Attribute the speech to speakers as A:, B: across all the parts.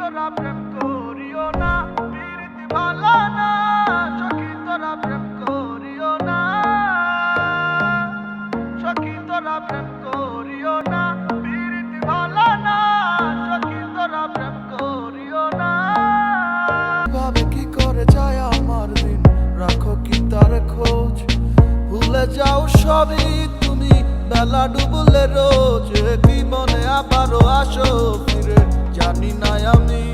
A: তোরা প্রেম করিও না, প্রীতি ভালো না। সখী তোরা প্রেম করিও না, সখী তোরা প্রেম করিও না, প্রীতি ভালো না। সখী তোরা প্রেম করিও না।
B: ভাবে কি করে যায় আমার দিন, রাখো কি তার খোঁজ? ভুলে যাও সবই তুমি, বেলা ডুবলে রোজ। কি মনে আবারও আসো ফিরে, জানি না আমি।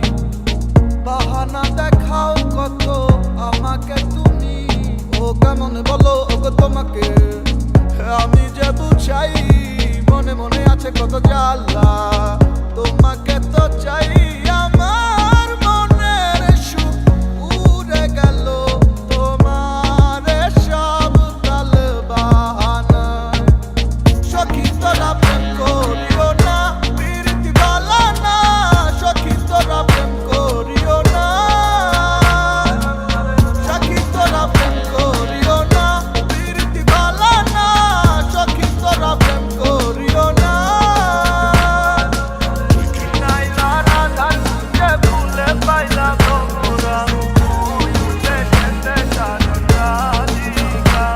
B: বাহানা দেখাও কত আমাকে তুমি, ও কেমন বলো ওগো তোমাকে আমি যে বুঝাই। মনে মনে আছে কত জ্বালা, তোমাকে তো চাই। আমার মনের সুখ উড়ে গেল তোমার সব তাল বাহানায়। সখী তোরা প্রেম করিও না, প্রীতি ভালো না। সখী তোরা প্রেম করিও না, সখী তোরা প্রেম করিও না, প্রীতি ভালো না। সখী তোরা প্রেম করিও না।
A: নাইলা রাধার খুঁজে ভুলে পাইলাম মোরা, ময়ূর বেচেতে সাজন রাধিকা,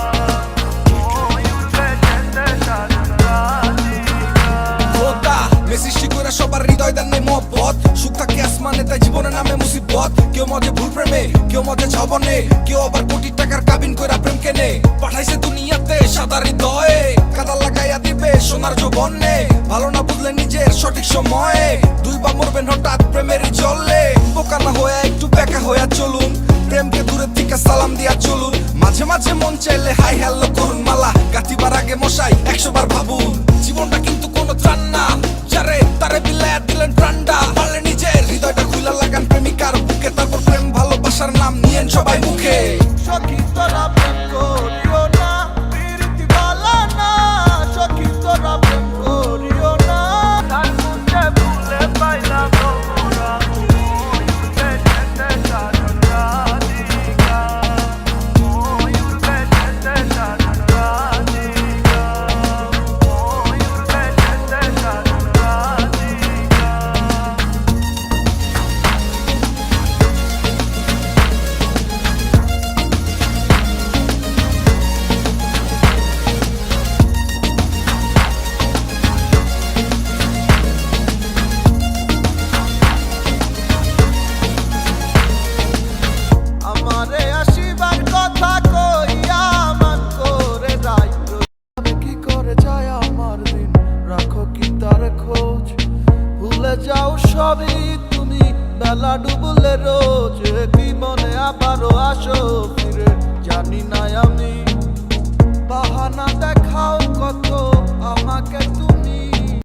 A: ময়ূর বেচেতে সাজন রাধিকা।
C: খোদা মেসি শিকরা সবার হৃদয় দেন নেই মহব্বত। সুখ থাকে আসমানে তাই জীবনে নামে মুসিবত। কেউ মজে ভুল প্রেমে, কেউ মজে ছবনে, কেউ আবার কোটি টাকার কাবিন কইরা প্রেম কেনে। পাঠাইছে দুনিয়াতে সাদা হৃদয়ে, কাদা লাগাইয়া দিবে সোনার যৌবনে। ভালো না বুঝলে নিজের সঠিক সময়ে, দুই বা মরবেন হঠাৎ প্রেমেরই জলে। বোকা না হয়ে একটু বেকা হইয়া চলুন, প্রেমকে দূরের থেকে সালাম দিয়া চলুন। মাঝে মাঝে মন চাইলে হাই হ্যালো করুন, মালা গাঁথিবার আগে মশাই 100 বার ভাবুন। জীবনটা কিন্তু কোনো ত্রাণ না, যারে তারে বিলায়া দিলেন প্রাণটা। পারলে নিজের হৃদয়টা খুইলা লাগান প্রেমিকার বুকে, তারপর প্রেম ভালোবাসার নাম নিয়েন সবাই মুখে।
B: সখী তোরা প্রেম করিও না, প্রীতি ভালো না। সখী তোরা প্রেম করিও না।
A: রাধার খুঁজে ভুলে পাইলাম মোরা, ময়ূর বেচেতে সাজন রাধিকা, ময়ূর বেচেতে সাজন রাধিকা, ময়ূর বেচেতে সাজন রাধিকা।
B: আমারে আসিবার কথা কইয়া মান করে রাইত। ভাবে কি করে যায় আমার দিন, রাখো কি তার খোঁজ? ভুলে যাও সবই তুমি, বেলা ডুবলে রোজ। কি মনে আবারও আসো